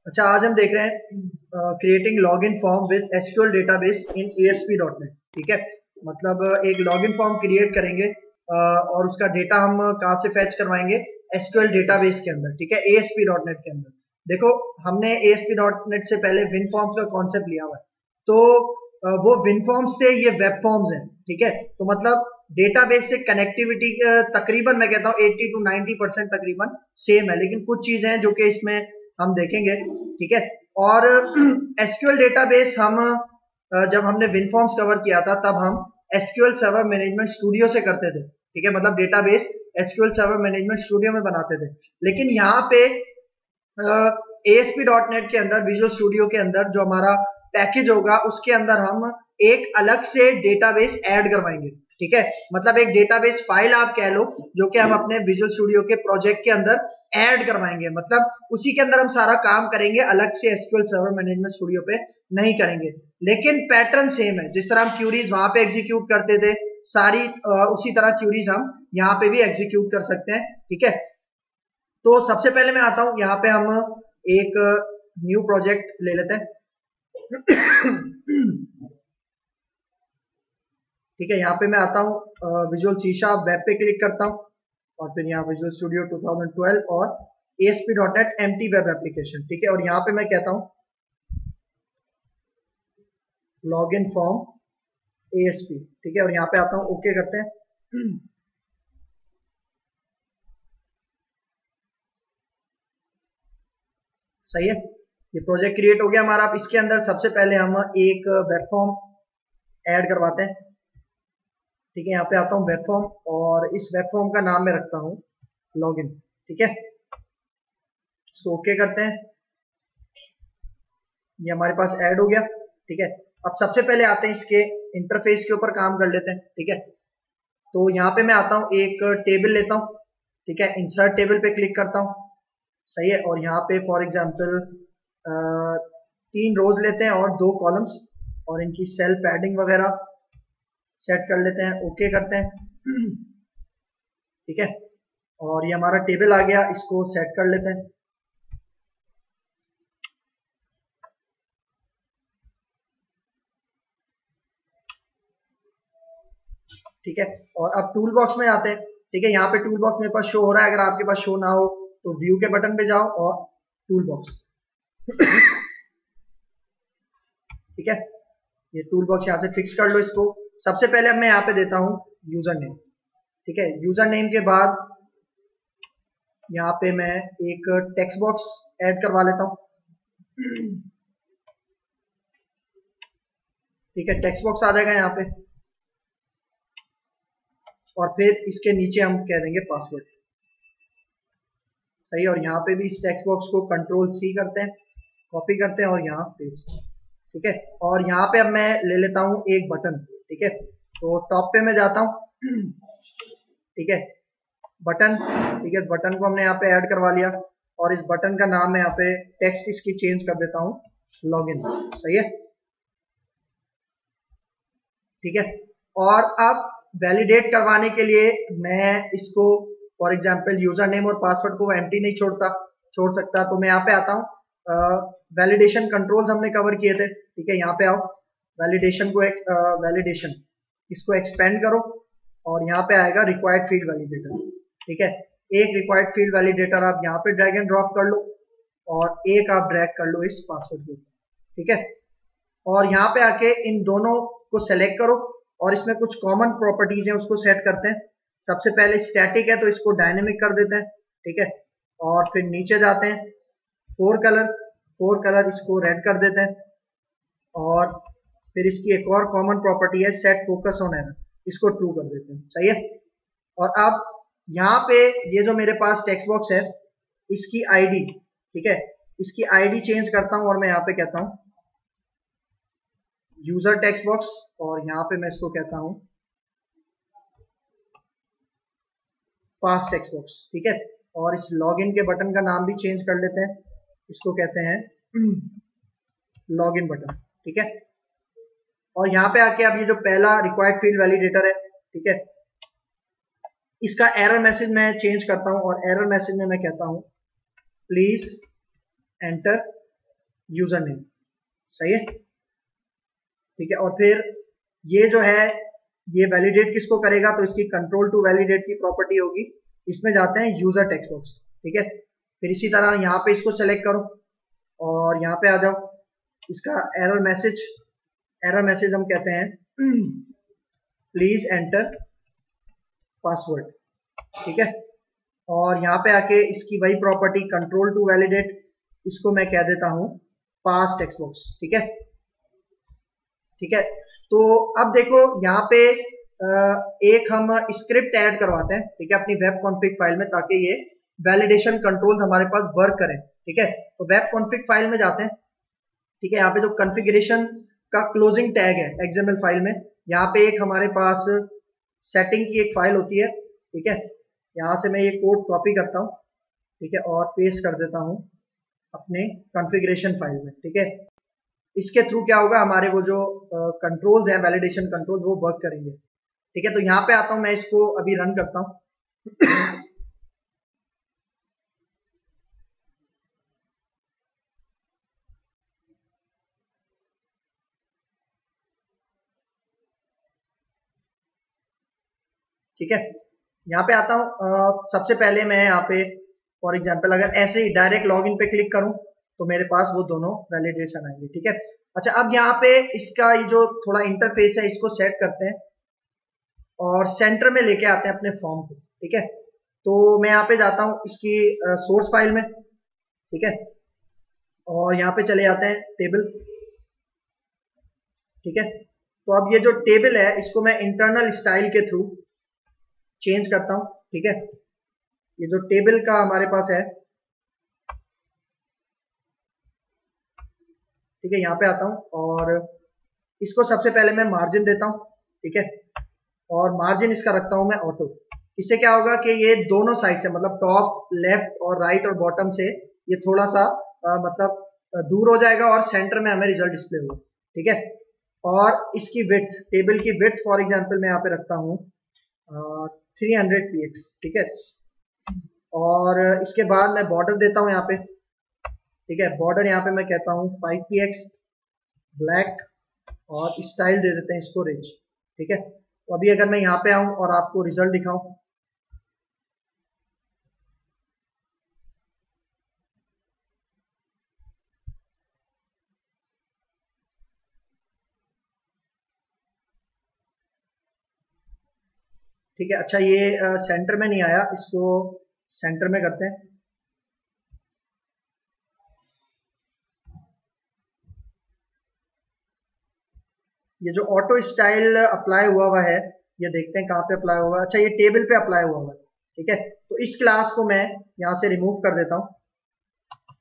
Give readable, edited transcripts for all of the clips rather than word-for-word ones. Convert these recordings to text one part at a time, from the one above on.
अच्छा, आज हम देख रहे हैं creating login form with SQL database in ASP.NET। ठीक है, मतलब एक लॉगिन फॉर्म क्रिएट करेंगे और उसका डेटा हम कहाँ से फैच करवाएंगे, एसक्यूएल डेटाबेस के अंदर। ठीक है, ASP.NET के अंदर। देखो, हमने ASP.NET से पहले विन फॉर्म्स का कॉन्सेप्ट लिया हुआ है, तो वो विन फॉर्म्स थे, ये वेब फॉर्म्स हैं। ठीक है, तो मतलब डेटाबेस से कनेक्टिविटी तकरीबन मैं कहता हूँ 80 to 90% तकरीबन सेम है, लेकिन कुछ चीजें हैं जो कि इसमें हम देखेंगे। ठीक है, और एसक्यूएल डेटाबेस हम जब हमने विनफॉर्म्स कवर किया था तब हम एसक्यूएल सर्वर मैनेजमेंट स्टूडियो से करते थे। ठीक है, मतलब database SQL server management studio में बनाते थे, लेकिन यहाँ पे ASP.NET के अंदर, विजुअल स्टूडियो के अंदर जो हमारा पैकेज होगा उसके अंदर हम एक अलग से डेटाबेस ऐड करवाएंगे। ठीक है, मतलब एक डेटाबेस फाइल आप कह लो, जो कि हम अपने विजुअल स्टूडियो के प्रोजेक्ट के अंदर ऐड करवाएंगे। मतलब उसी के अंदर हम सारा काम करेंगे, अलग से एसक्यूएल सर्वर मैनेजमेंट स्टूडियो पे नहीं करेंगे, लेकिन पैटर्न सेम है। जिस तरह हम क्यूरीज वहां पे एग्जीक्यूट करते थे, सारी उसी तरह क्यूरीज हम यहाँ पे भी एग्जीक्यूट कर सकते हैं। ठीक है, तो सबसे पहले मैं आता हूं, यहाँ पे हम एक न्यू प्रोजेक्ट ले लेते हैं। ठीक है, यहाँ पे मैं आता हूँ, विजुअल सी शार्प वेब पे क्लिक करता हूँ और फिर यहाँ विजुअल स्टूडियो 2012 और ASP.NET एम्प्टी वेब एप्लीकेशन। ठीक है, और यहाँ पे मैं कहता हूँ लॉगिन फॉर्म ASP। ठीक है, और यहाँ पे आता हूँ, ओके करते हैं। सही है, ये प्रोजेक्ट क्रिएट हो गया हमारा। अब इसके अंदर सबसे पहले हम एक वेब फॉर्म ऐड करवाते हैं। ठीक है, यहाँ पे आता हूँ वेब फॉर्म, और इस वेब फॉर्म का नाम मैं रखता हूँ लॉगिन। ठीक है, इसको ओके करते हैं, ये हमारे पास ऐड हो गया। ठीक है, अब सबसे पहले आते हैं इसके इंटरफेस के ऊपर काम कर लेते हैं। ठीक है, तो यहाँ पे मैं आता हूँ, एक टेबल लेता हूँ। ठीक है, इंसर्ट टेबल पे क्लिक करता हूँ। सही है, और यहाँ पे फॉर एग्जांपल 3 रोज लेते हैं और 2 कॉलम्स, और इनकी सेल पैडिंग वगैरह सेट कर लेते हैं, ओके करते हैं। ठीक है, और ये हमारा टेबल आ गया, इसको सेट कर लेते हैं। ठीक है, और अब टूल बॉक्स में आते हैं। ठीक है, यहाँ पे टूल बॉक्स मेरे पास शो हो रहा है, अगर आपके पास शो ना हो तो व्यू के बटन पे जाओ और टूल बॉक्स। ठीक है, ये टूल बॉक्स यहाँ से फिक्स कर लो इसको। सबसे पहले अब मैं यहाँ पे देता हूँ यूजर नेम। ठीक है, यूजर नेम के बाद यहाँ पे मैं एक टेक्स्ट बॉक्स ऐड करवा लेता हूँ। ठीक है, टेक्स्ट बॉक्स आ जाएगा यहाँ पे, और फिर इसके नीचे हम कह देंगे पासवर्ड। सही, और यहाँ पे भी इस टेक्स्ट बॉक्स को Ctrl+C करते हैं, कॉपी करते हैं और यहाँ पेस्ट। ठीक है, और यहाँ पे अब मैं ले लेता हूँ एक बटन। ठीक है, तो टॉप पे मैं जाता हूँ। ठीक है, बटन। ठीक है, इस बटन को हमने यहाँ पे ऐड करवा लिया, और इस बटन का नाम मैं यहाँ पे टेक्स्ट इसकी चेंज कर देता हूँ लॉगिन। सही है, ठीक है, और अब वैलिडेट करवाने के लिए मैं इसको फॉर एग्जांपल यूजर नेम और पासवर्ड को एम्प्टी नहीं छोड़ सकता, तो मैं यहाँ पे आता हूँ। वैलिडेशन कंट्रोल्स हमने कवर किए थे। ठीक है, यहाँ पे आओ, वैलिडेशन को वैलिडेशन इसको एक्सपेंड करो, और यहाँ पे आएगा रिक्वायर्ड फील्ड वैलिडेटर। ठीक है, एक रिक्वायर्ड फील्ड वैलिडेटर आप यहाँ पे ड्रैग एंड ड्रॉप कर लो, और एक आप ड्रैग कर लो इस पासवर्ड के ऊपर। ठीक है, और यहाँ पे आके इन दोनों को सेलेक्ट करो, और इसमें कुछ कॉमन प्रॉपर्टीज हैं उसको सेट करते हैं। सबसे पहले स्टैटिक है तो इसको डायनेमिक कर देते हैं। ठीक है, और फिर नीचे जाते हैं, फोर कलर इसको रेड कर देते हैं, और फिर इसकी एक और कॉमन प्रॉपर्टी है सेट फोकस ऑन एरर, इसको ट्रू कर देते हैं। सही है, और अब यहाँ पे ये जो मेरे पास टेक्स्ट बॉक्स है, इसकी आईडी, ठीक है, इसकी आईडी चेंज करता हूं, और मैं यहाँ पे कहता हूं यूजर टेक्स्ट बॉक्स, और यहाँ पे मैं इसको कहता हूं पास टेक्स्ट बॉक्स। ठीक है, और इस लॉगिन के बटन का नाम भी चेंज कर लेते हैं, इसको कहते हैं लॉगिन बटन। ठीक है, और यहाँ पे आके अब ये जो पहला रिक्वायर्ड फील्ड वैलिडेटर है, ठीक है, इसका एरर मैसेज मैं चेंज करता हूं, और एरर मैसेज में मैं कहता हूं प्लीज एंटर यूजर नेम। सही है, ठीक है। और फिर ये जो है ये वैलिडेट किसको करेगा, तो इसकी कंट्रोल टू वैलिडेट की प्रॉपर्टी होगी, इसमें जाते हैं यूजर टेक्स्ट बॉक्स, ठीक है। फिर इसी तरह यहाँ पे इसको सेलेक्ट करो और यहाँ पे आ जाओ, इसका एरर मैसेज हम कहते हैं प्लीज एंटर पासवर्ड, ठीक है। और यहाँ पे आके इसकी वही प्रॉपर्टी कंट्रोल टू वैलिडेट, इसको मैं कह देता हूँ पास टेक्स्ट बॉक्स, ठीक है, ठीक है। तो अब देखो यहाँ पे एक हम स्क्रिप्ट ऐड करवाते हैं, ठीक है, अपनी वेब कॉन्फ़िग फाइल में, ताकि ये वैलिडेशन कंट्रोल्स हमारे पास वर्क करें, ठीक है। तो वेब कॉन्फ़िग फाइल में जाते हैं, ठीक है। यहाँ पे जो कॉन्फ़िगरेशन का क्लोजिंग टैग है एक्सएमएल फाइल में, यहाँ पे एक हमारे पास सेटिंग की एक फाइल होती है, ठीक है। यहाँ से मैं ये कोड कॉपी करता हूँ, ठीक है, और पेस्ट कर देता हूँ अपने कॉन्फ़िगरेशन फाइल में, ठीक है। इसके थ्रू क्या होगा, हमारे वो जो कंट्रोल्स हैं वैलिडेशन कंट्रोल्स वो वर्क करेंगे, ठीक है। तो यहाँ पे आता हूँ, मैं इसको अभी रन करता हूँ ठीक है, यहाँ पे आता हूँ। सबसे पहले मैं यहाँ पे फॉर एग्जांपल अगर ऐसे ही डायरेक्ट लॉगिन पे क्लिक करूँ तो मेरे पास वो दोनों वैलिडेशन आएंगे, ठीक है। अच्छा, अब यहाँ पे इसका ये जो थोड़ा इंटरफेस है इसको सेट करते हैं और सेंटर में लेके आते हैं अपने फॉर्म को, ठीक है। तो मैं यहाँ पे जाता हूँ इसकी सोर्स फाइल में, ठीक है, और यहाँ पे चले जाते हैं टेबल, ठीक है। तो अब ये जो टेबल है इसको मैं इंटरनल स्टाइल के थ्रू चेंज करता हूँ, ठीक है। ये जो टेबल का हमारे पास है, ठीक है, यहाँ पे आता हूँ और इसको सबसे पहले मैं मार्जिन देता हूँ, ठीक है, और मार्जिन इसका रखता हूँ मैं ऑटो। इससे क्या होगा कि ये दोनों साइड से, मतलब टॉप लेफ्ट और राइट और बॉटम से ये थोड़ा सा मतलब दूर हो जाएगा और सेंटर में हमें रिजल्ट डिस्प्ले होगा, ठीक है। और इसकी विड्थ, टेबल की विड्थ फॉर एग्जांपल मैं यहाँ पे रखता हूँ 300 px, ठीक है। और इसके बाद मैं बॉर्डर देता हूँ यहाँ पे, ठीक है, बॉर्डर यहाँ पे मैं कहता हूँ 5px ब्लैक, और स्टाइल दे देते हैं इसको रिच, ठीक है। तो अभी अगर मैं यहाँ पे आऊँ और आपको रिजल्ट दिखाऊं, ठीक है। अच्छा, ये सेंटर में नहीं आया, इसको सेंटर में करते हैं, ये जो ऑटो स्टाइल अप्लाई हुआ है ये देखते हैं कहाँ पे अप्लाई हुआ है। अच्छा, ये टेबल पे अप्लाई हुआ है, ठीक है। तो इस क्लास को मैं यहाँ से रिमूव कर देता हूँ,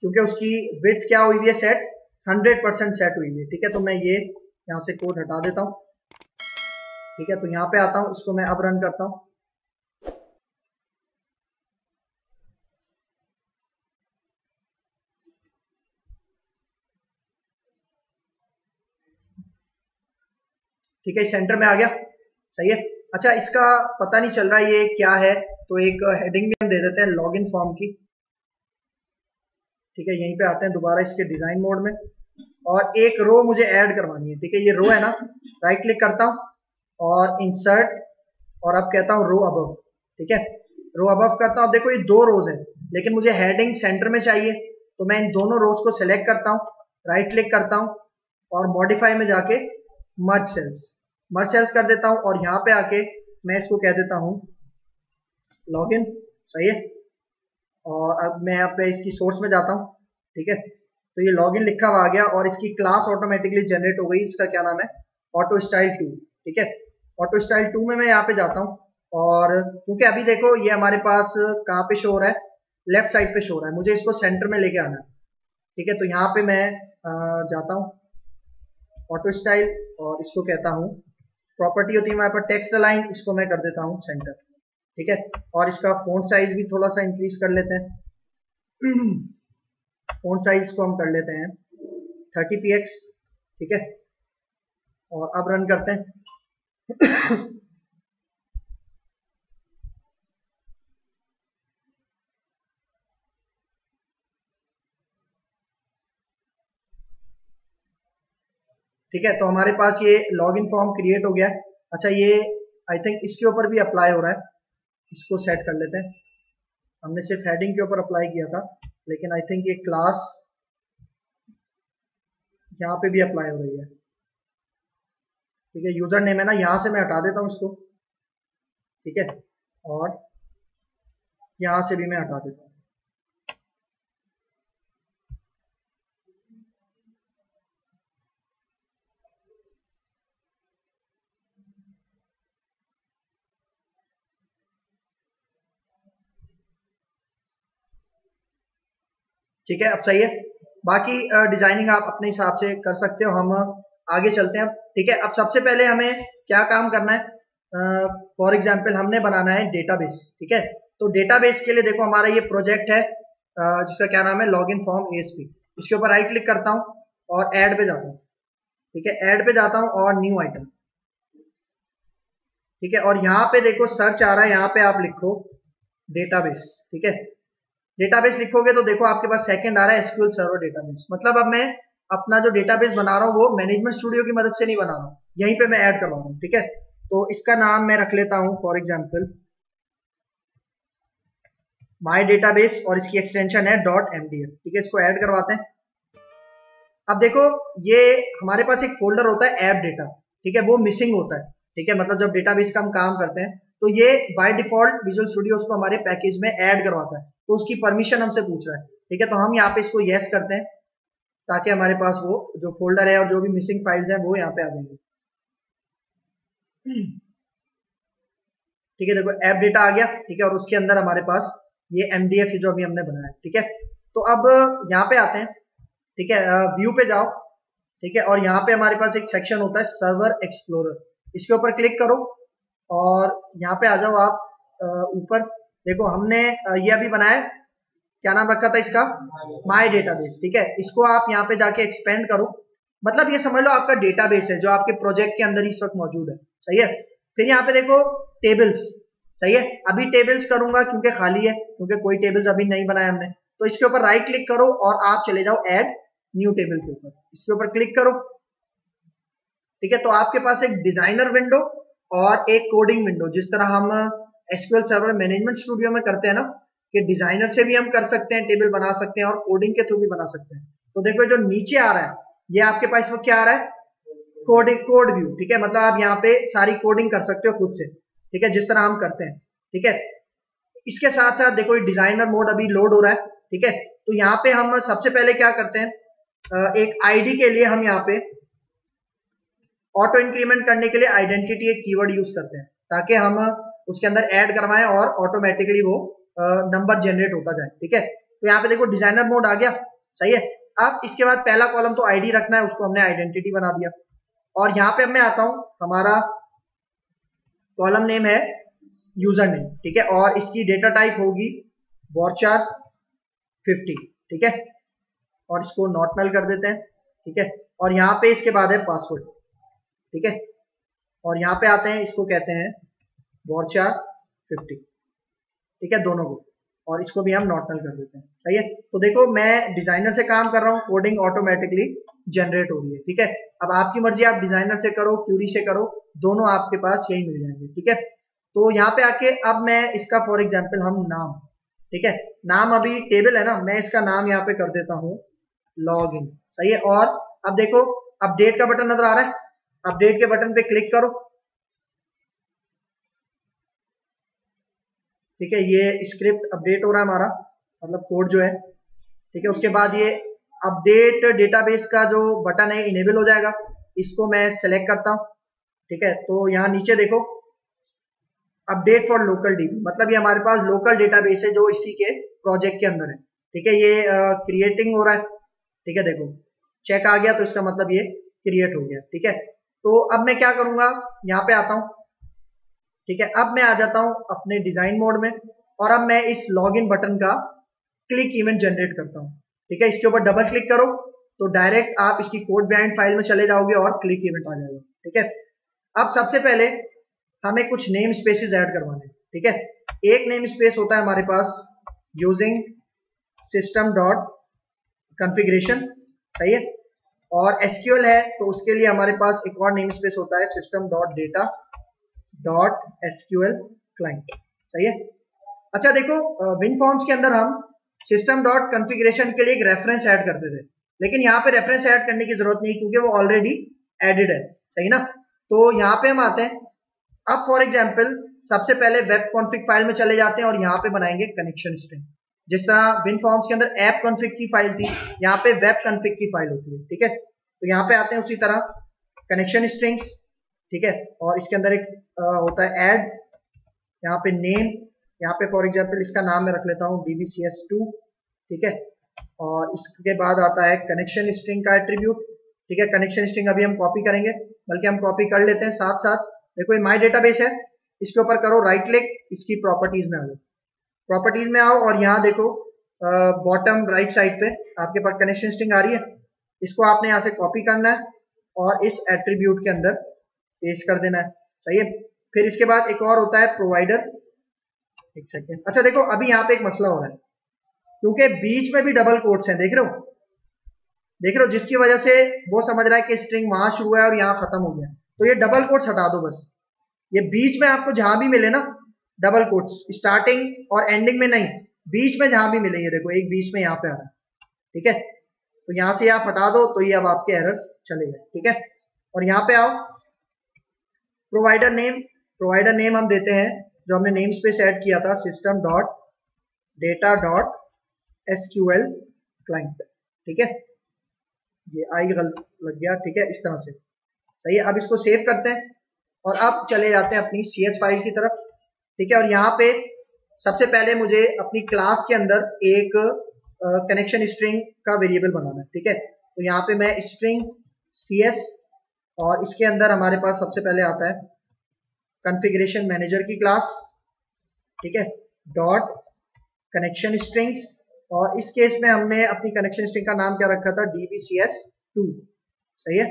क्योंकि उसकी विड्थ क्या हुई है, सेट 100% सेट हुई है, ठीक है। तो मैं ये यहाँ से कोड हटा देता हूँ, ठीक है। तो यहाँ पे आता हूँ, इसको मैं अब रन करता हूँ, ठीक है, सेंटर में आ गया, सही है। अच्छा, इसका पता नहीं चल रहा ये क्या है, तो एक हेडिंग भी हम दे देते हैं लॉगिन फॉर्म की, ठीक है। यहीं पे आते हैं दोबारा इसके डिजाइन मोड में, और एक रो मुझे ऐड करवानी है, ठीक है। ये रो है ना, राइट क्लिक करता हूँ और इंसर्ट, और अब कहता हूँ रो अबव, ठीक है। रो अबव करता हूँ, अब देखो ये दो रोज है, लेकिन मुझे हेडिंग सेंटर में चाहिए, तो मैं इन दोनों रोज को सिलेक्ट करता हूँ, राइट क्लिक करता हूँ और मॉडिफाई में जाके मर्ज सेल्स कर देता हूँ, और यहाँ पे आके मैं इसको कह देता हूँ लॉगिन, सही है। और अब मैं यहाँ पे इसकी सोर्स में जाता हूँ, ठीक है। तो ये लॉगिन लिखा हुआ आ गया और इसकी क्लास ऑटोमेटिकली जनरेट हो गई, इसका क्या नाम है, ऑटो स्टाइल 2, ठीक है। ऑटो स्टाइल 2 में मैं यहाँ पे जाता हूँ, और क्योंकि अभी देखो ये हमारे पास कहाँ पे शो हो रहा है, लेफ्ट साइड पे शो हो रहा है, मुझे इसको सेंटर में लेके आना है, ठीक है। तो यहाँ पे मैं जाता हूँ ऑटो स्टाइल, और इसको कहता हूँ प्रॉपर्टी होती है हमारे पास टेक्स्ट अलाइन, इसको मैं कर देता हूँ सेंटर, ठीक है। और इसका फ़ॉन्ट साइज भी थोड़ा सा इंक्रीज कर लेते हैं फ़ॉन्ट साइज को हम कर लेते हैं 30px, ठीक है। और अब रन करते हैं ठीक है, तो हमारे पास ये लॉगिन फॉर्म क्रिएट हो गया है। अच्छा, ये आई थिंक इसके ऊपर भी अप्लाई हो रहा है, इसको सेट कर लेते हैं। हमने सिर्फ हेडिंग के ऊपर अप्लाई किया था, लेकिन आई थिंक ये क्लास यहाँ पे भी अप्लाई हो रही है। ठीक है, यूजर नेम है ना, यहाँ से मैं हटा देता हूँ इसको। ठीक है, और यहाँ से भी मैं हटा देता हूँ। ठीक है, अब सही है। बाकी डिजाइनिंग आप अपने हिसाब से कर सकते हो, हम आगे चलते हैं। ठीक है, अब सबसे पहले हमें क्या काम करना है। फॉर एग्जांपल हमने बनाना है डेटाबेस। ठीक है, तो डेटाबेस के लिए देखो हमारा ये प्रोजेक्ट है जिसका क्या नाम है, लॉगिन फॉर्म ASP। इसके ऊपर राइट क्लिक करता हूँ और ऐड पे जाता हूँ। ठीक है, ऐड पे जाता हूँ और न्यू आइटम। ठीक है, और यहाँ पे देखो सर्च आ रहा है, यहाँ पे आप लिखो डेटाबेस। ठीक है, डेटाबेस लिखोगे तो देखो आपके पास सेकंड आ रहा है एसक्यूएल सर्वर डेटाबेस। मतलब अब मैं अपना जो डेटाबेस बना रहा हूँ वो मैनेजमेंट स्टूडियो की मदद से नहीं बना रहा हूँ, यहीं पे मैं ऐड करवा रहा हूँ। ठीक है, तो इसका नाम मैं रख लेता हूँ फॉर एग्जांपल माय डेटाबेस और इसकी एक्सटेंशन है .mdl। ठीक है, इसको ऐड करवाते हैं। अब देखो ये हमारे पास एक फोल्डर होता है ऐप डेटा। ठीक है, वो मिसिंग होता है। ठीक है, मतलब जब डेटाबेस का हम काम करते हैं तो ये बाय डिफॉल्ट विजुअल स्टूडियो उसको हमारे पैकेज में ऐड करवाता है, तो उसकी परमिशन हमसे पूछ रहा है। ठीक है, तो हम यहाँ पे इसको यस करते हैं ताकि हमारे पास वो जो फोल्डर है और जो भी मिसिंग फाइल्स हैं वो यहाँ पे आ जाएंगे। ठीक है, देखो ऐप डेटा आ गया। ठीक है, और उसके अंदर हमारे पास ये MDF जो अभी हमने बनाया है। ठीक है, तो अब यहाँ पे आते हैं। ठीक है, व्यू पे जाओ। ठीक है, और यहाँ पे हमारे पास एक सेक्शन होता है सर्वर एक्सप्लोरर, इसके ऊपर क्लिक करो और यहाँ पे आ जाओ आप ऊपर। देखो हमने ये अभी बनाया, क्या नाम रखा था इसका, माय डेटाबेस। ठीक है, इसको आप यहाँ पे जाके एक्सपेंड करो, मतलब ये समझ लो आपका डेटाबेस है जो आपके प्रोजेक्ट के अंदर इस वक्त मौजूद है। सही है, फिर यहाँ पे देखो टेबल्स। सही है, अभी टेबल्स करूंगा क्योंकि खाली है, क्योंकि कोई टेबल्स अभी नहीं बनाया हमने। तो इसके ऊपर राइट क्लिक करो और आप चले जाओ ऐड न्यू टेबल के ऊपर, इसके ऊपर क्लिक करो। ठीक है, तो आपके पास एक डिजाइनर विंडो और एक कोडिंग विंडो, जिस तरह हम एसक्यूएल सर्वर मैनेजमेंट स्टूडियो में करते हैं ना, कि डिजाइनर से भी हम कर सकते हैं, टेबल बना सकते हैं और कोडिंग के थ्रू भी बना सकते हैं। तो देखो जो नीचे आ रहा है ये आपके पास वो क्या आ रहा है, कोड व्यू। ठीक है, मतलब आप यहाँ पे सारी कोडिंग कर सकते हो खुद से। ठीक है, जिस तरह हम करते हैं। ठीक है, इसके साथ साथ देखो डिजाइनर मोड अभी लोड हो रहा है। ठीक है, तो यहाँ पे हम सबसे पहले क्या करते हैं, एक आईडी के लिए हम यहाँ पे ऑटो इंक्रीमेंट करने के लिए आइडेंटिटी एक कीवर्ड यूज करते हैं, ताकि हम उसके अंदर ऐड करवाएं और ऑटोमेटिकली वो नंबर जनरेट होता जाए। ठीक है, तो यहाँ पे देखो डिजाइनर मोड आ गया। सही है, अब इसके बाद पहला कॉलम तो आईडी रखना है, उसको हमने आइडेंटिटी बना दिया। और यहाँ पे मैं आता हूँ, हमारा कॉलम नेम है यूजर नेम। ठीक है, और इसकी डेटा टाइप होगी वॉरचार 50। ठीक है, और इसको नॉट नल कर देते हैं। ठीक है, और यहाँ पे इसके बाद है पासवर्ड। ठीक है, और यहाँ पे आते हैं, इसको कहते हैं वॉरचार 50। ठीक है, दोनों को, और इसको भी हम नॉट नल कर देते हैं। सही है, तो देखो मैं डिजाइनर से काम कर रहा हूँ, कोडिंग ऑटोमेटिकली जनरेट हो रही है। ठीक है, अब आपकी मर्जी, आप डिजाइनर से करो, क्यूरी से करो, दोनों आपके पास यही मिल जाएंगे। ठीक है, तो यहाँ पे आके अब मैं इसका फॉर एग्जाम्पल हम नाम, ठीक है, नाम अभी टेबल है ना, मैं इसका नाम यहाँ पे कर देता हूँ लॉग इन। सही है, और अब देखो अपडेट का बटन नजर आ रहा है, अपडेट के बटन पे क्लिक करो। ठीक है, ये स्क्रिप्ट अपडेट हो रहा है हमारा, मतलब कोड जो है। ठीक है, उसके बाद ये अपडेट डेटाबेस का जो बटन है इनेबल हो जाएगा, इसको मैं सेलेक्ट करता हूँ। ठीक है, तो यहाँ नीचे देखो अपडेट फॉर लोकल डीबी, मतलब ये हमारे पास लोकल डेटाबेस है जो इसी के प्रोजेक्ट के अंदर है। ठीक है, ये क्रिएटिंग हो रहा है। ठीक है, देखो चेक आ गया, तो इसका मतलब ये क्रिएट हो गया। ठीक है, तो अब मैं क्या करूंगा, यहाँ पे आता हूँ। ठीक है, अब मैं आ जाता हूँ अपने डिजाइन मोड में, और अब मैं इस लॉगिन बटन का क्लिक इवेंट जनरेट करता हूँ। ठीक है, इसके ऊपर डबल क्लिक करो तो डायरेक्ट आप इसकी कोड बिहाइंड फाइल में चले जाओगे और क्लिक इवेंट आ जाएगा। ठीक है, अब सबसे पहले हमें कुछ नेम स्पेसेस ऐड करवाने हैं। ठीक है, एक नेम स्पेस होता है हमारे पास यूजिंग सिस्टम डॉट कॉन्फ़िगरेशन। सही है, और एसक्यूएल है तो उसके लिए हमारे पास एक और नेम स्पेस होता है system dot data dot SQL client. सही है। अच्छा देखो, विनफॉर्म्स के अंदर हम सिस्टम डॉट कॉन्फ़िगरेशन के लिए एक रेफरेंस ऐड करते थे, लेकिन यहाँ पे रेफरेंस ऐड करने की जरूरत नहीं क्योंकि वो ऑलरेडी एडेड है। सही ना। तो यहाँ पे हम आते हैं, अब फॉर एग्जांपल सबसे पहले वेब कॉन्फ़िग फाइल में चले जाते हैं और यहाँ पे बनाएंगे कनेक्शन स्ट्रिंग। जिस तरह विनफॉर्म्स के अंदर ऐप कॉन्फ़िग की फाइल थी, यहाँ पे वेब कॉन्फ़िग की फाइल होती है। ठीक है, तो यहाँ पे आते हैं उसी तरह कनेक्शन स्ट्रिंग्स। ठीक है, और इसके अंदर एक होता है ऐड, यहाँ पे नेम, यहाँ पे फॉर एग्जांपल इसका नाम मैं रख लेता हूँ dbcs2। ठीक है, और इसके बाद आता है कनेक्शन स्ट्रिंग का एट्रीब्यूट। ठीक है, कनेक्शन स्ट्रिंग अभी हम कॉपी करेंगे, बल्कि हम कॉपी कर लेते हैं साथ साथ। देखो ये माई डेटाबेस है, इसके ऊपर करो राइट क्लिक, इसकी प्रॉपर्टीज में आ जाओ, प्रॉपर्टीज में आओ और यहाँ देखो बॉटम राइट साइड पे आपके पास कनेक्शन स्ट्रिंग आ रही है, इसको आपने यहाँ से कॉपी करना है और इस एट्रीब्यूट के अंदर पेस्ट कर देना है। सही है। फिर इसके बाद एक और होता है प्रोवाइडर। एक सेकेंड, अच्छा देखो अभी यहाँ पे एक मसला हो रहा है क्योंकि बीच में भी डबल कोट्स हैं, देख रहे हो, देख रहे हो, जिसकी वजह से वो समझ रहा है कि स्ट्रिंग वहां शुरू है और यहाँ खत्म हो गया। तो ये डबल कोट्स हटा दो बस, ये बीच में आपको जहां भी मिले ना डबल कोट्स, स्टार्टिंग और एंडिंग में नहीं, बीच में जहां भी मिले, ये देखो एक बीच में यहाँ पे आ रहा है। ठीक है, तो यहाँ से आप हटा दो तो ये अब आपके एरर्स चले गए। ठीक है, और यहाँ पे आओ प्रोवाइडर नेम, प्रोवाइडर नेम हम देते हैं जो हमने नेम स्पेस ऐड किया था system dot data dot SQL client. ठीक है, ये आई गलत लग गया। ठीक है, इस तरह से। सही है, अब इसको सेव करते हैं और अब चले जाते हैं अपनी CS फाइल की तरफ। ठीक है, और यहाँ पे सबसे पहले मुझे अपनी क्लास के अंदर एक कनेक्शन स्ट्रिंग का वेरिएबल बनाना है। ठीक है, तो यहाँ पे मैं स्ट्रिंग CS और इसके अंदर हमारे पास सबसे पहले आता है कॉन्फ़िगरेशन मैनेजर की क्लास। ठीक है, डॉट कनेक्शन स्ट्रिंग्स, और इस केस में हमने अपनी कनेक्शन स्ट्रिंग का नाम क्या रखा था dbcs2। सही है,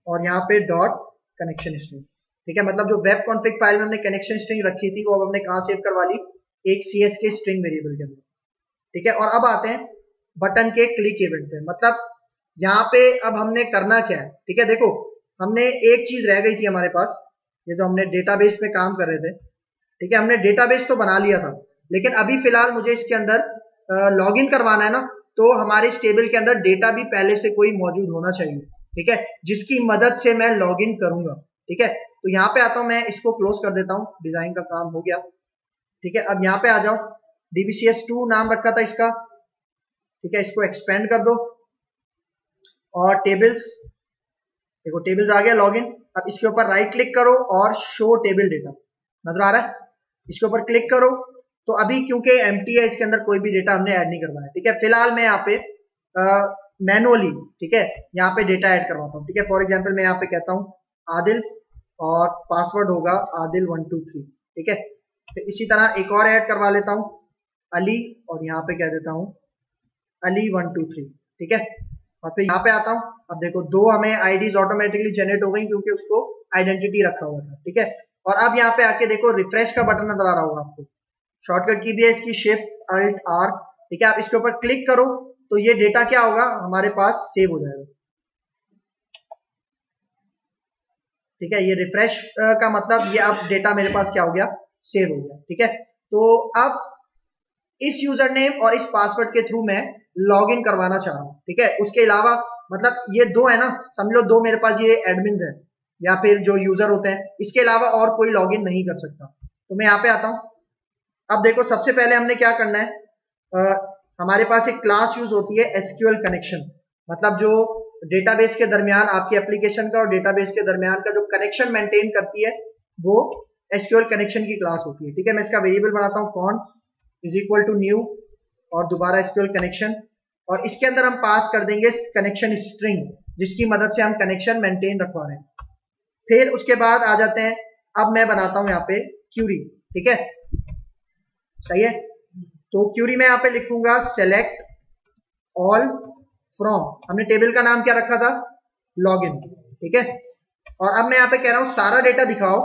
और यहाँ पे डॉट कनेक्शन स्ट्रिंग। ठीक है, मतलब जो वेब कॉन्फ़िग फाइल में हमने कनेक्शन स्ट्रिंग रखी थी वो अब हमने कहाँ सेव करवा ली, एक CS के स्ट्रिंग वेरिएबल के अंदर। ठीक है, और अब आते हैं बटन के क्लिक इवेंट पे, मतलब यहाँ पे अब हमने करना क्या है। ठीक है, देखो हमने एक चीज रह गई थी हमारे पास, ये तो हमने डेटाबेस में काम कर रहे थे। ठीक है, हमने डेटाबेस तो बना लिया था, लेकिन अभी फिलहाल मुझे इसके अंदर लॉगिन करवाना है ना, तो हमारे इस टेबल के अंदर डेटा भी पहले से कोई मौजूद होना चाहिए। ठीक है, जिसकी मदद से मैं लॉगिन करूंगा। ठीक है, तो यहाँ पे आता हूं, मैं इसको क्लोज कर देता हूँ, डिजाइन का काम हो गया। ठीक है, अब यहाँ पे आ जाओ, dbcs2 नाम रखा था इसका। ठीक है, इसको एक्सपेंड कर दो और टेबल्स, देखो टेबल्स आ गया लॉगिन। अब इसके ऊपर राइट क्लिक करो और शो टेबल डेटा, नजर आ रहा है, इसके ऊपर क्लिक करो। तो अभी क्योंकि एम्प्टी है इसके अंदर कोई भी डेटा हमने ऐड नहीं करवाया। ठीक है, फिलहाल मैं यहाँ पे मैनुअली, ठीक है, यहाँ पे डेटा ऐड करवाता हूँ। ठीक है, फॉर एग्जांपल मैं यहाँ पे कहता हूँ आदिल और पासवर्ड होगा आदिल123। ठीक है, फिर इसी तरह एक और ऐड करवा लेता हूँ अली, और यहाँ पे कह देता हूँ अली123। ठीक है, और फिर यहाँ पे आता हूँ, अब देखो दो हमें आईडीज ऑटोमेटिकली जनरेट हो गई क्योंकि उसको आइडेंटिटी रखा हुआ था। ठीक है, और अब यहाँ पे आके देखो रिफ्रेश का बटन नजर आ रहा होगा आपको, शॉर्टकट की भी है इसकी शिफ्ट अल्ट आर। ठीक है, आप इसके ऊपर क्लिक करो तो ये डेटा क्या होगा हमारे पास सेव हो जाएगा। ठीक है, ये रिफ्रेश का मतलब ये अब डेटा मेरे पास क्या हो गया, सेव हो गया। ठीक है, तो अब इस यूजर नेम और इस पासवर्ड के थ्रू मैं लॉग इन करवाना चाह रहा हूँ। ठीक है, उसके अलावा मतलब ये दो है ना, समझ लो दो मेरे पास ये एडमिन है या फिर जो यूजर होते हैं, इसके अलावा और कोई लॉग इन नहीं कर सकता। तो मैं यहाँ पे आता हूँ। अब देखो सबसे पहले हमने क्या करना है, हमारे पास एक क्लास यूज होती है एसक्यूएल कनेक्शन, मतलब जो डेटाबेस के दरमियान आपकी एप्लीकेशन का और डेटाबेस के दरमियान का जो कनेक्शन मेंटेन करती है वो एसक्यूएल कनेक्शन की क्लास होती है। ठीक है, मैं इसका वेरिएबल बनाता हूँ con is equal to new और दोबारा एसक्यूएल कनेक्शन, और इसके अंदर हम पास कर देंगे कनेक्शन स्ट्रिंग जिसकी मदद से हम कनेक्शन मेंटेन रखवा रहे हैं। फिर उसके बाद आ जाते हैं, अब मैं बनाता हूं यहाँ पे क्यूरी। ठीक है, सही है, तो क्यूरी में यहाँ पे लिखूंगा सेलेक्ट ऑल फ्रॉम, हमने टेबल का नाम क्या रखा था, लॉगिन। ठीक है, और अब मैं यहाँ पे कह रहा हूं सारा डेटा दिखाओ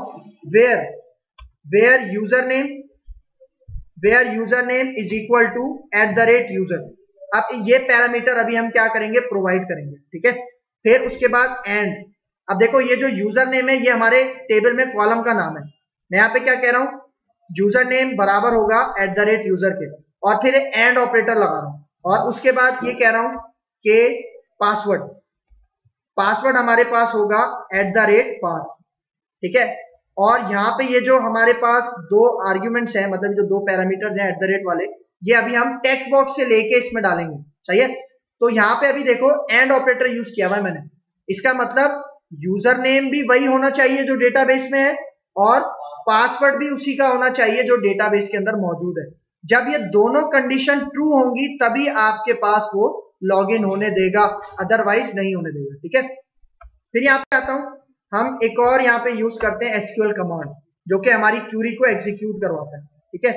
where user name is equal to @user. अब ये पैरामीटर अभी हम क्या करेंगे, प्रोवाइड करेंगे। ठीक है, फिर उसके बाद एंड। अब देखो ये जो यूजर नेम है ये हमारे टेबल में कॉलम का नाम है। मैं यहाँ पे क्या कह रहा हूँ, यूजर नेम बराबर होगा @यूजर के, और फिर एंड ऑपरेटर लगा रहा हूँ, और उसके बाद ये कह रहा हूँ कि पासवर्ड हमारे पास होगा @pass, ठीक है। और यहाँ पे ये जो हमारे पास दो आर्ग्यूमेंट्स हैं, मतलब जो दो पैरामीटर्स हैं @ वाले, ये अभी हम टेक्स्ट बॉक्स से लेके इसमें डालेंगे, सही है। तो यहाँ पे अभी देखो एंड ऑपरेटर यूज किया हुआ है मैंने, इसका मतलब यूजर नेम भी वही होना चाहिए जो डेटाबेस में है, और पासवर्ड भी उसी का होना चाहिए जो डेटाबेस के अंदर मौजूद है। जब ये दोनों कंडीशन ट्रू होंगी तभी आपके पास वो लॉगिन होने देगा, अदरवाइज नहीं होने देगा, ठीक है। फिर यहाँ पे आता हूं, हम एक और यहाँ पे यूज करते हैं एसक्यूएल कमांड, जो कि हमारी क्यूरी को एग्जीक्यूट करवाता है, ठीक है।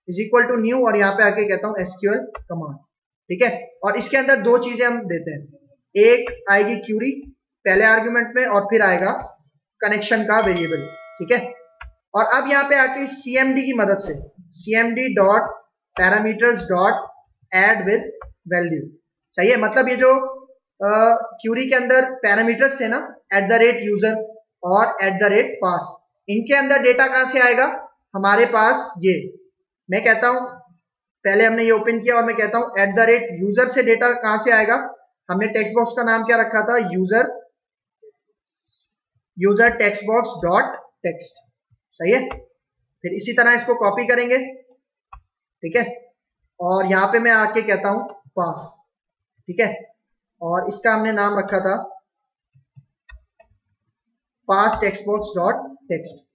= न्यू, और यहाँ पे आके कहता हूँ एसक्यूएल कमांड, ठीक है। और इसके अंदर दो चीजें हम देते हैं, एक आएगी क्यूरी पहले आर्ग्यूमेंट में, और फिर आएगा कनेक्शन का वेरिएबल, ठीक है। और अब यहाँ पे आके cmd की मदद से cmd.parameters.add_with_value, सही है। मतलब ये जो क्यूरी के अंदर पैरामीटर्स थे ना, @user और @pass, इनके अंदर डेटा कहां से आएगा हमारे पास, ये मैं कहता हूं, पहले हमने ये ओपन किया और मैं कहता हूं @user से डेटा कहां से आएगा। हमने टेक्स्ट बॉक्स का नाम क्या रखा था, user text box dot text, सही है। फिर इसी तरह इसको कॉपी करेंगे, ठीक है, और यहां पे मैं आके कहता हूं पास, ठीक है। और इसका हमने नाम रखा था पास टेक्स्ट बॉक्स डॉट टेक्स्ट।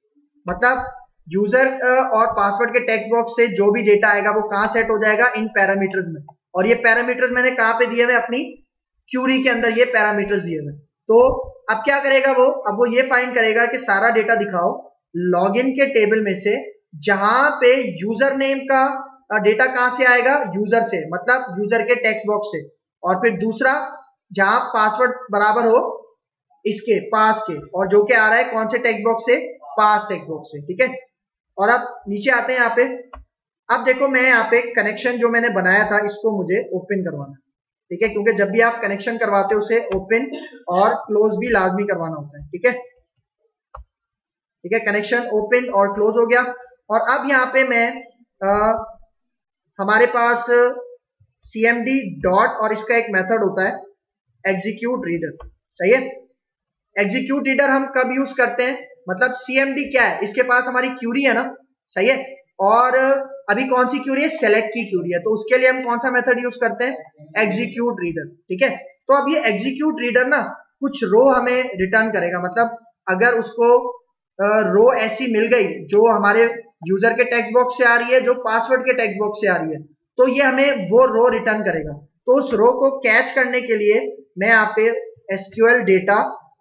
मतलब यूजर और पासवर्ड के टेक्स्ट बॉक्स से जो भी डेटा आएगा वो कहां सेट हो जाएगा, इन पैरामीटर्स में। और ये पैरामीटर्स मैंने कहां पे दिए हुए, अपनी क्यूरी के अंदर ये पैरामीटर्स दिए हुए। तो अब क्या करेगा वो, अब वो ये फाइंड करेगा कि सारा डेटा दिखाओ लॉगिन के टेबल में से, जहां पे यूजर नेम का डेटा कहां से आएगा, यूजर से, मतलब यूजर के टेक्स्ट बॉक्स से। और फिर दूसरा जहां पासवर्ड बराबर हो इसके पास के, और जो कि आ रहा है कौन से टेक्स्ट बॉक्स से, पास टेक्स्ट बॉक्स से, ठीक है। और अब नीचे आते हैं यहाँ पे, अब देखो मैं यहाँ पे कनेक्शन जो मैंने बनाया था इसको मुझे ओपन करवाना, ठीक है, क्योंकि जब भी आप कनेक्शन करवाते हो उसे ओपन और क्लोज भी लाजमी करवाना होता है, ठीक है। ठीक है, कनेक्शन ओपन और क्लोज हो गया। और अब यहाँ पे मैं हमारे पास cmd डॉट, और इसका एक मेथड होता है एग्जीक्यूट रीडर, सही है। एग्जीक्यूट रीडर हम कब यूज करते हैं, मतलब cmd क्या है, इसके पास हमारी क्यूरी है ना, सही है। और अभी कौन सी क्यूरी है, सेलेक्ट की क्यूरी है, तो उसके लिए हम कौन सा मेथड यूज करते हैं, एग्जीक्यूट रीडर, ठीक है। तो अब ये एग्जीक्यूट रीडर ना कुछ रो हमें रिटर्न करेगा, मतलब अगर उसको रो ऐसी मिल गई जो हमारे यूजर के टेक्स्ट बॉक्स से आ रही है, जो पासवर्ड के टेक्स्ट बॉक्स से आ रही है, तो ये हमें वो रो रिटर्न करेगा। तो उस रो को कैच करने के लिए मैं यहाँ पे एसक्यूएल डेटा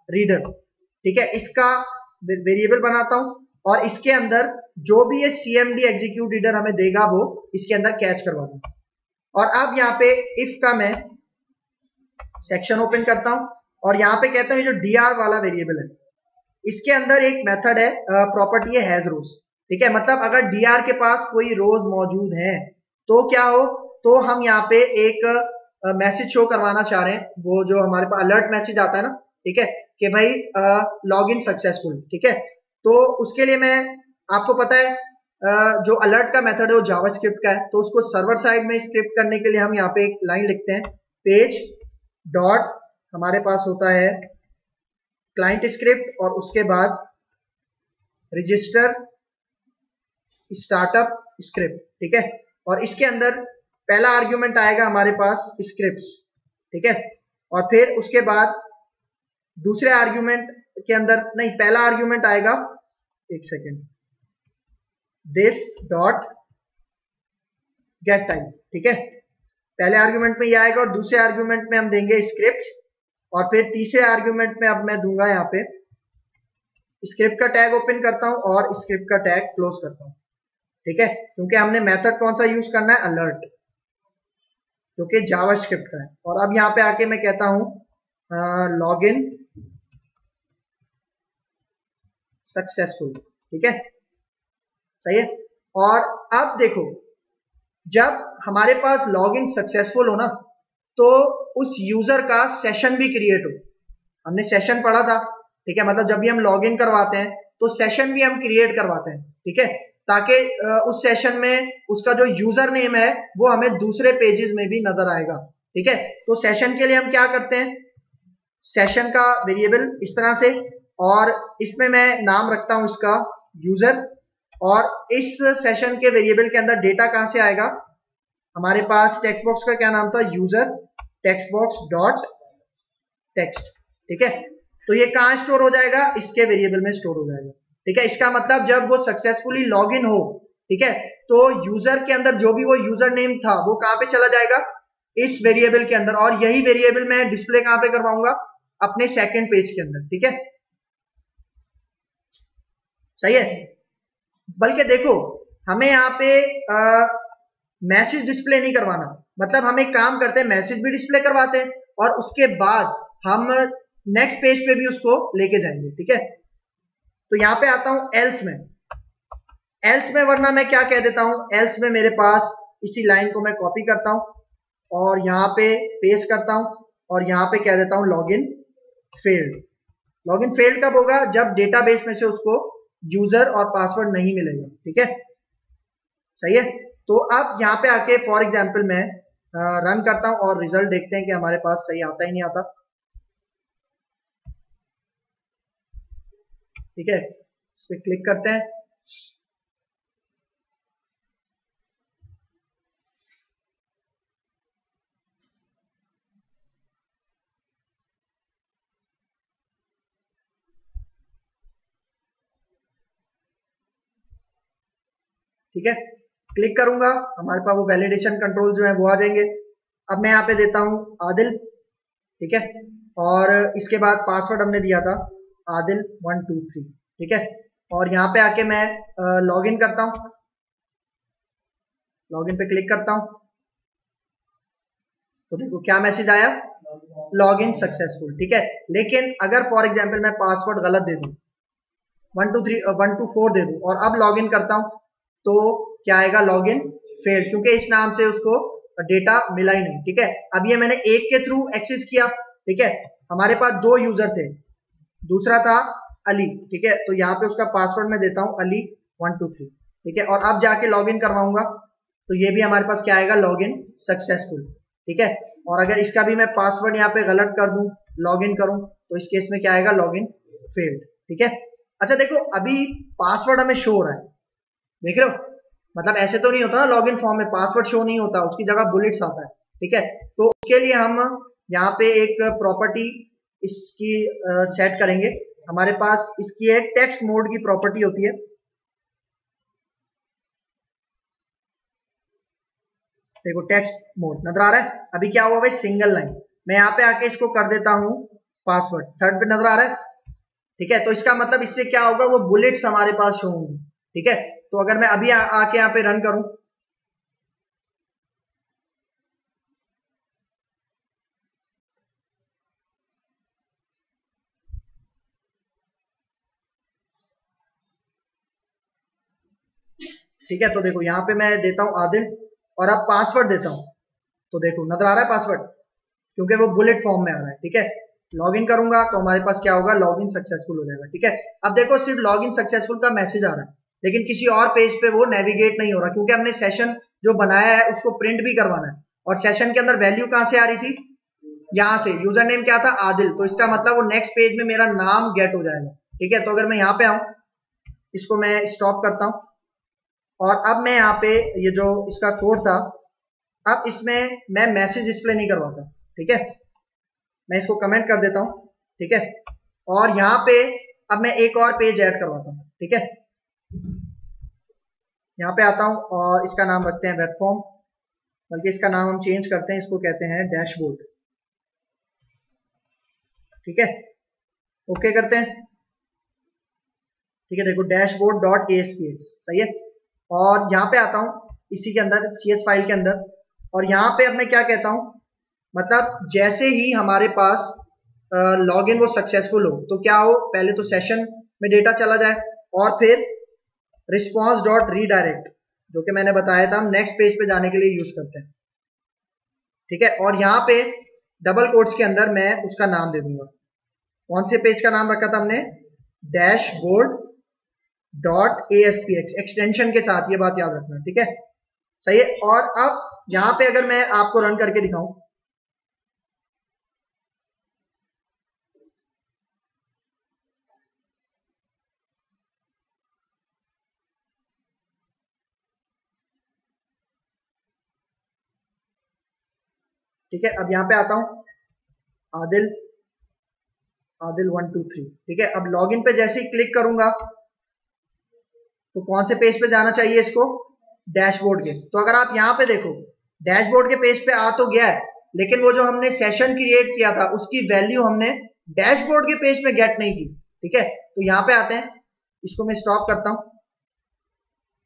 रीडर, ठीक है, इसका वेरिएबल बनाता हूं, और इसके अंदर जो भी ये cmd एग्जीक्यूट रीडर हमें देगा वो इसके अंदर कैच करवा दूंगा। और अब यहाँ पे इफ का मैं सेक्शन ओपन करता हूं, और यहाँ पे कहता हूं जो dr वाला वेरिएबल है इसके अंदर एक मेथड है, प्रॉपर्टी है हैज रोज, ठीक है। मतलब अगर dr के पास कोई रोज मौजूद है तो क्या हो, तो हम यहाँ पे एक मैसेज शो करवाना चाह रहे हैं, वो जो हमारे पास अलर्ट मैसेज आता है ना, ठीक है, कि भाई लॉग इन सक्सेसफुल, ठीक है। तो उसके लिए मैं, आपको पता है जो अलर्ट का मेथड है वो जावास्क्रिप्ट का है, तो उसको सर्वर साइड में स्क्रिप्ट करने के लिए हम यहाँ पे एक लाइन लिखते हैं, पेज डॉट हमारे पास होता है क्लाइंट स्क्रिप्ट, और उसके बाद रजिस्टर स्टार्टअप स्क्रिप्ट, ठीक है। और इसके अंदर पहला आर्ग्यूमेंट आएगा हमारे पास स्क्रिप्ट, ठीक है। और फिर उसके बाद दूसरे आर्ग्यूमेंट के अंदर, नहीं, पहला आर्ग्यूमेंट आएगा, एक second, this dot gate type, ठीक है। पहले आर्ग्यूमेंट में ये आएगा, और दूसरे आर्ग्यूमेंट में हम देंगे स्क्रिप्ट, और फिर तीसरे आर्ग्यूमेंट में अब मैं दूंगा यहाँ पे स्क्रिप्ट का टैग ओपन करता हूं और स्क्रिप्ट का टैग क्लोज करता हूं, ठीक है, क्योंकि हमने मेथड कौन सा यूज करना है, अलर्ट, जो कि जावास्क्रिप्ट का है। और अब यहाँ पे आके मैं कहता हूं लॉग इन सक्सेसफुल, ठीक है, सही है। और अब देखो जब हमारे पास लॉग इन सक्सेसफुल हो ना, तो उस यूजर का सेशन भी क्रिएट हो, हमने सेशन पढ़ा था, ठीक है। मतलब जब भी हम लॉग इन करवाते हैं तो सेशन भी हम क्रिएट करवाते हैं, ठीक है, ताकि उस सेशन में उसका जो यूजर नेम है वो हमें दूसरे पेजेस में भी नजर आएगा, ठीक है। तो सेशन के लिए हम क्या करते हैं, सेशन का वेरिएबल इस तरह से, और इसमें मैं नाम रखता हूं इसका यूजर, और इस सेशन के वेरिएबल के अंदर डेटा कहां से आएगा, हमारे पास टेक्स्ट बॉक्स का क्या नाम था, user text box dot text, ठीक है। तो ये कहां स्टोर हो जाएगा, इसके वेरिएबल में स्टोर हो जाएगा, ठीक है। इसका मतलब जब वो सक्सेसफुली लॉग इन हो, ठीक है, तो यूजर के अंदर जो भी वो यूजर नेम था वो कहां पे चला जाएगा, इस वेरिएबल के अंदर, और यही वेरिएबल मैं डिस्प्ले कहां पे करवाऊंगा, अपने सेकंड पेज के अंदर, ठीक है। सही है। बल्कि देखो हमें यहाँ पे मैसेज डिस्प्ले नहीं करवाना, मतलब हम एक काम करते हैं, मैसेज भी डिस्प्ले करवाते हैं और उसके बाद हम नेक्स्ट पेज पे भी उसको लेके जाएंगे, ठीक है। तो यहां पे आता हूं एल्स में, वरना मैं क्या कह देता हूं, एल्स में मेरे पास इसी लाइन को मैं कॉपी करता हूं और यहां पे पेस्ट करता हूं और यहां पे कह देता हूं लॉगिन फेल्ड। लॉगिन फेल्ड कब होगा, जब डेटाबेस में से उसको यूजर और पासवर्ड नहीं मिलेगा, ठीक है। सही है। तो अब यहाँ पे आके फॉर एग्जांपल मैं रन करता हूं और रिजल्ट देखते हैं कि हमारे पास सही आता ही नहीं आता, ठीक है। इस पर क्लिक करते हैं, ठीक है। क्लिक करूंगा, हमारे पास वो वैलिडेशन कंट्रोल जो है वो आ जाएंगे। अब मैं यहाँ पे देता हूं आदिल, ठीक है, और इसके बाद पासवर्ड हमने दिया था आदिल 123, ठीक है। और यहाँ पे आके मैं लॉगिन करता हूं, लॉगिन पे क्लिक करता हूं, तो देखो क्या मैसेज आया, लॉगिन सक्सेसफुल, ठीक है। लेकिन अगर फॉर एग्जांपल मैं पासवर्ड गलत दे दूं, 123 124 दे दूं और अब लॉगिन करता हूं, तो क्या आएगा, लॉगिन फेल्ड, क्योंकि इस नाम से उसको डेटा मिला ही नहीं, ठीक है। अब ये मैंने एक के थ्रू एक्सेस किया, ठीक है। हमारे पास दो यूजर थे, दूसरा था अली, ठीक है। तो यहाँ पे उसका पासवर्ड मैं देता हूं अली 123, ठीक है। और अब जाके लॉगिन करवाऊंगा तो ये भी हमारे पास क्या आएगा, लॉगिन सक्सेसफुल, ठीक है। और अगर इसका भी मैं पासवर्ड यहाँ पे गलत कर दूं, लॉगिन करूं, तो इस केस में क्या आएगा, लॉगिन फेल्ड, ठीक है। अच्छा देखो अभी पासवर्ड हमें शो हो रहा है, देख रहे हो, मतलब ऐसे तो नहीं होता ना, लॉगिन फॉर्म में पासवर्ड शो नहीं होता, उसकी जगह बुलेट्स आता है, ठीक है। तो उसके लिए हम यहाँ पे एक प्रॉपर्टी इसकी सेट करेंगे, हमारे पास इसकी एक टेक्स्ट मोड की प्रॉपर्टी होती है, देखो टेक्स्ट मोड नजर आ रहा है। अभी क्या हुआ भाई, सिंगल लाइन, मैं यहाँ पे आके इसको कर देता हूं पासवर्ड, थर्ड पे नजर आ रहा है, ठीक है। तो इसका मतलब इससे क्या होगा, वो बुलेट्स हमारे पास शो होंगी, ठीक है। तो अगर मैं अभी आके यहाँ पे रन करूं, ठीक है, तो देखो यहाँ पे मैं देता हूं आदिल और अब पासवर्ड देता हूं, तो देखो नजर आ रहा है पासवर्ड, क्योंकि वो बुलेट फॉर्म में आ रहा है, ठीक है। लॉगिन करूंगा तो हमारे पास क्या होगा, लॉगिन सक्सेसफुल हो जाएगा, ठीक है। अब देखो सिर्फ लॉगिन सक्सेसफुल का मैसेज आ रहा है, लेकिन किसी और पेज पे वो नेविगेट नहीं हो रहा, क्योंकि हमने सेशन जो बनाया है उसको प्रिंट भी करवाना है, और सेशन के अंदर वैल्यू कहां से आ रही थी, यहां से, यूजर नेम क्या था, आदिल, तो इसका मतलब वो नेक्स्ट पेज में मेरा नाम गेट हो जाएगा, ठीक है। तो अगर मैं यहाँ पे आऊं, इसको मैं स्टॉप करता हूं और अब मैं यहाँ पे ये जो इसका कोड था, अब इसमें मैं मैसेज डिस्प्ले नहीं करवाता, ठीक है। मैं इसको कमेंट कर देता हूं, ठीक है। और यहाँ पे अब मैं एक और पेज ऐड करवाता हूं, ठीक है। यहाँ पे आता हूं और इसका नाम रखते हैं वेब फॉर्म, बल्कि इसका नाम हम चेंज करते हैं, इसको कहते हैं डैशबोर्ड, ठीक है। ओके करते हैं, ठीक है। देखो डैशबोर्ड डॉट ASPX, सही है। और यहाँ पे आता हूं इसी के अंदर CS फाइल के अंदर, और यहाँ पे अब मैं क्या कहता हूं, मतलब जैसे ही हमारे पास लॉगिन वो सक्सेसफुल हो, तो क्या हो, पहले तो सेशन में डेटा चला जाए और फिर रिस्पॉन्स डॉट रीडायरेक्ट, जो कि मैंने बताया था हम नेक्स्ट पेज पे जाने के लिए यूज करते हैं, ठीक है। और यहाँ पे डबल कोट्स के अंदर मैं उसका नाम दे दूंगा, कौन से पेज का नाम रखा था हमने? डैशबोर्ड डॉट ASPX एक्सटेंशन के साथ, ये बात याद रखना, ठीक है? सही है। और अब यहां पे अगर मैं आपको रन करके दिखाऊं, ठीक है, अब यहां पे आता हूं, आदिल 1 2 3, ठीक है। अब लॉगिन पे जैसे ही क्लिक करूंगा तो कौन से पेज पे जाना चाहिए इसको? डैशबोर्ड के। तो अगर आप यहां पे देखो, डैशबोर्ड के पेज पे आ तो गया है, लेकिन वो जो हमने सेशन क्रिएट किया था उसकी वैल्यू हमने डैशबोर्ड के पेज पे गेट नहीं की, ठीक है। तो यहां पे आते हैं, इसको मैं स्टॉप करता हूं,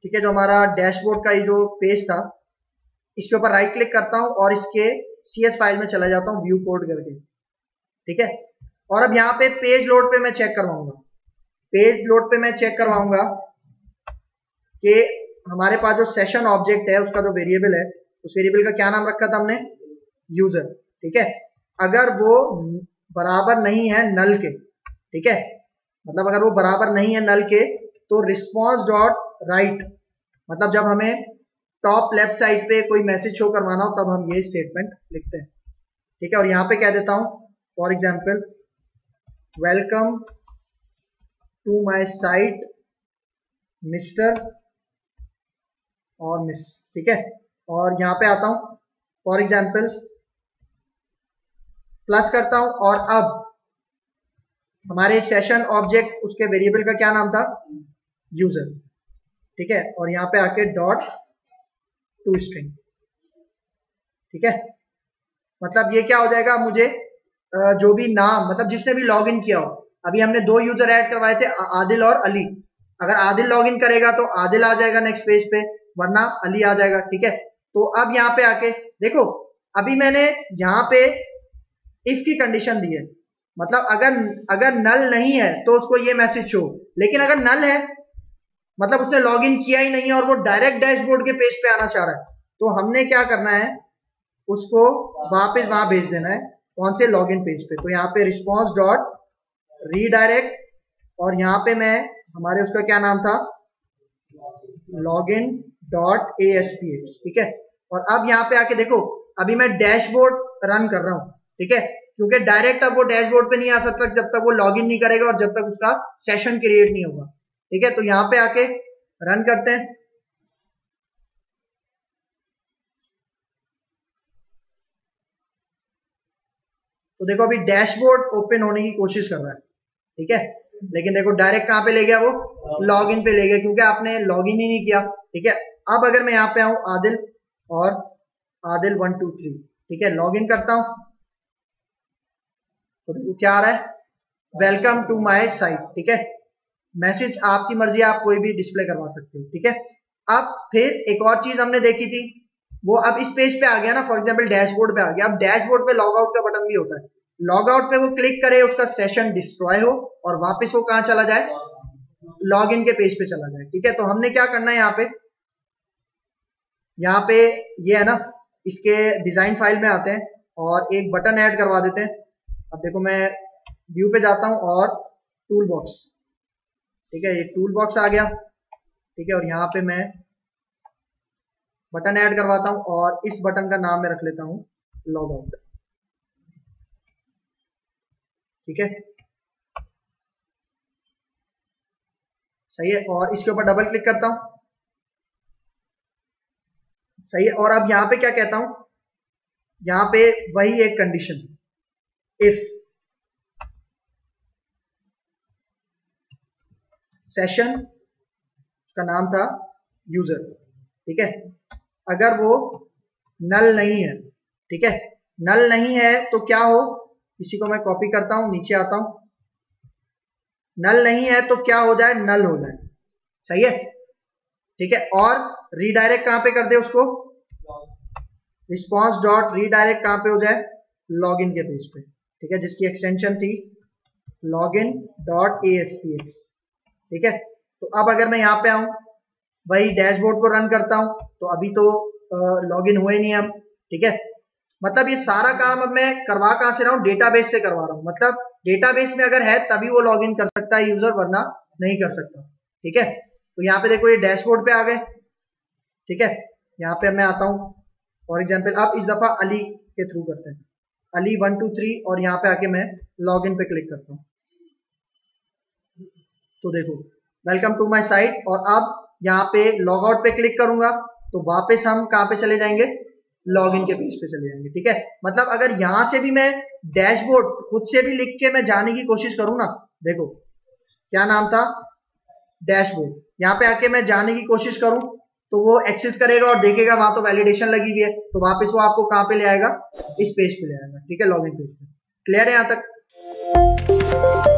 ठीक है। जो हमारा डैशबोर्ड का ये जो पेज था, इसके ऊपर राइट क्लिक करता हूं और इसके CS फाइल में चला जाता हूं, व्यू कोड करके, ठीक है। और अब यहाँ पे पेज लोड पे मैं चेक करवाऊंगा, पेज लोड पे मैं चेक करवाऊंगा कि हमारे पास जो सेशन ऑब्जेक्ट है उसका जो वेरिएबल है, उस वेरिएबल का क्या नाम रखा था हमने? यूजर, ठीक है। अगर वो बराबर नहीं है नल के, ठीक है, मतलब अगर वो बराबर नहीं है नल के, तो रिस्पॉन्स डॉट राइट, मतलब जब हमें टॉप लेफ्ट साइड पे कोई मैसेज शो करवाना हो तब हम ये स्टेटमेंट लिखते हैं, ठीक है। और यहां पे कह देता हूं for example welcome to my site mister और मिस, ठीक है। और यहां पे आता हूं, फॉर एग्जाम्पल प्लस करता हूं, और अब हमारे सेशन ऑब्जेक्ट उसके वेरिएबल का क्या नाम था? यूजर, ठीक है। और यहां पे आके डॉट टू स्ट्रिंग, ठीक है। मतलब ये क्या हो जाएगा, मुझे जो भी नाम, मतलब जिसने भी लॉग इन किया हो, अभी हमने 2 यूजर ऐड करवाए थे, आदिल और अली, अगर आदिल लॉग इन करेगा तो आदिल आ जाएगा नेक्स्ट पेज पे, वरना अली आ जाएगा, ठीक है। तो अब यहाँ पे आके देखो, अभी मैंने यहाँ पे इफ की कंडीशन दी है, मतलब अगर नल नहीं है तो उसको ये मैसेज शो, लेकिन अगर नल है मतलब उसने लॉग इन किया ही नहीं है और वो डायरेक्ट डैशबोर्ड के पेज पे आना चाह रहा है, तो हमने क्या करना है, उसको वापस वहां भेज देना है, कौन से? लॉगिन पेज पे। तो यहाँ पे रिस्पॉन्स डॉट रीडायरेक्ट, और यहाँ पे मैं हमारे उसका क्या नाम था? लॉगिन डॉट ASPX, ठीक है। और अब यहाँ पे आके देखो, अभी मैं डैशबोर्ड रन कर रहा हूँ, ठीक है, क्योंकि डायरेक्ट अब वो डैशबोर्ड पे नहीं आ सकता जब तक वो लॉगिन नहीं करेगा और जब तक उसका सेशन क्रिएट नहीं होगा, ठीक है। तो यहाँ पे आके रन करते हैं, तो देखो अभी डैशबोर्ड ओपन होने की कोशिश कर रहा है, ठीक है, लेकिन देखो डायरेक्ट कहां पे ले गया? वो लॉगिन पे ले गया, क्योंकि आपने लॉगिन ही नहीं किया, ठीक है। अब अगर मैं यहाँ पे आऊं, आदिल और आदिल 1 2 3, ठीक है, लॉगिन करता हूं, तो देखो क्या आ रहा है? वेलकम टू माय साइट, ठीक है। मैसेज आपकी मर्जी, आप कोई भी डिस्प्ले करवा सकते हो, ठीक है। अब फिर एक और चीज हमने देखी थी, वो अब इस पेज पे आ गया ना, फॉर एग्जाम्पल डैशबोर्ड पे आ गया। अब डैशबोर्ड पे लॉग आउट का बटन भी होता है, लॉग आउट पे वो क्लिक करे, उसका सेशन डिस्ट्रॉय हो और वापस वो कहां चला जाए? लॉग इन के पेज पे चला जाए, ठीक है। तो हमने क्या करना है, यहाँ पे ये है ना, इसके डिजाइन फाइल में आते हैं और एक बटन ऐड करवा देते हैं। अब देखो मैं व्यू पे जाता हूं और टूल बॉक्स, ठीक है, ये टूल बॉक्स आ गया, ठीक है। और यहाँ पे मैं बटन ऐड करवाता हूं और इस बटन का नाम मैं रख लेता हूं लॉग आउट, ठीक है, सही है। और इसके ऊपर डबल क्लिक करता हूं, सही है। और अब यहाँ पे क्या कहता हूं, यहाँ पे वही एक कंडीशन, इफ सेशन का नाम था यूजर, ठीक है, अगर वो नल नहीं है, ठीक है, नल नहीं है तो क्या हो, इसी को मैं कॉपी करता हूं, नीचे आता हूं, नल नहीं है तो क्या हो जाए? नल हो जाए, सही है, ठीक है। और रीडायरेक्ट कहां पे कर दे उसको? रिस्पॉन्स डॉट रीडायरेक्ट कहां पे हो जाए? लॉगिन के पेज पे, ठीक है, जिसकी एक्सटेंशन थी लॉगिन डॉट ASPX, ठीक है। तो अब अगर मैं यहाँ पे आऊं, वही डैशबोर्ड को रन करता हूं, तो अभी तो लॉगिन हुए नहीं हम, ठीक है। मतलब ये सारा काम अब मैं करवा कहां से रहा हूं? डेटाबेस से करवा रहा हूं, मतलब डेटाबेस में अगर है तभी वो लॉगिन कर सकता है यूजर, वरना नहीं कर सकता। ठीक है, तो यहाँ पे देखो ये डैशबोर्ड पे आ गए। ठीक है, यहाँ पे मैं आता हूँ फॉर एग्जाम्पल, अब इस दफा अली के थ्रू करते हैं, अली 1 2 3, और यहाँ पे आके मैं लॉग इन पे क्लिक करता हूँ। तो देखो वेलकम टू माय साइट, और अब यहाँ पे लॉग आउट पे क्लिक करूंगा तो वापस हम कहाँ पे चले जाएंगे, लॉगिन के पेज पे चले जाएंगे। ठीक है, मतलब अगर यहां से भी मैं डैशबोर्ड खुद से भी लिख के मैं जाने की कोशिश करूँ ना, देखो क्या नाम था, डैशबोर्ड, यहाँ पे आके मैं जाने की कोशिश करूं तो वो एक्सेस करेगा और देखेगा वहां तो वैलिडेशन लगी हुई है, तो वापस वो आपको कहाँ पे ले आएगा, इस पेज पे ले आएगा। ठीक है, लॉगिन पेज पे। क्लियर है यहाँ तक?